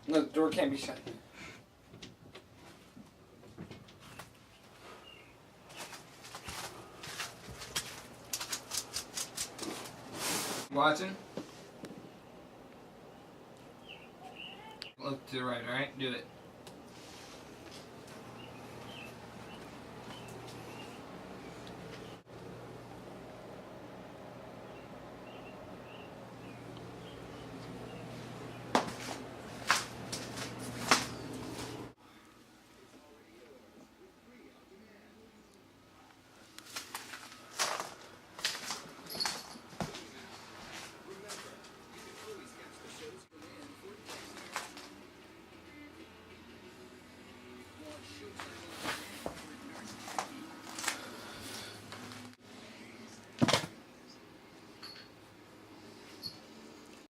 No, the door can't be shut. Watching? Look to the right, alright? Do it.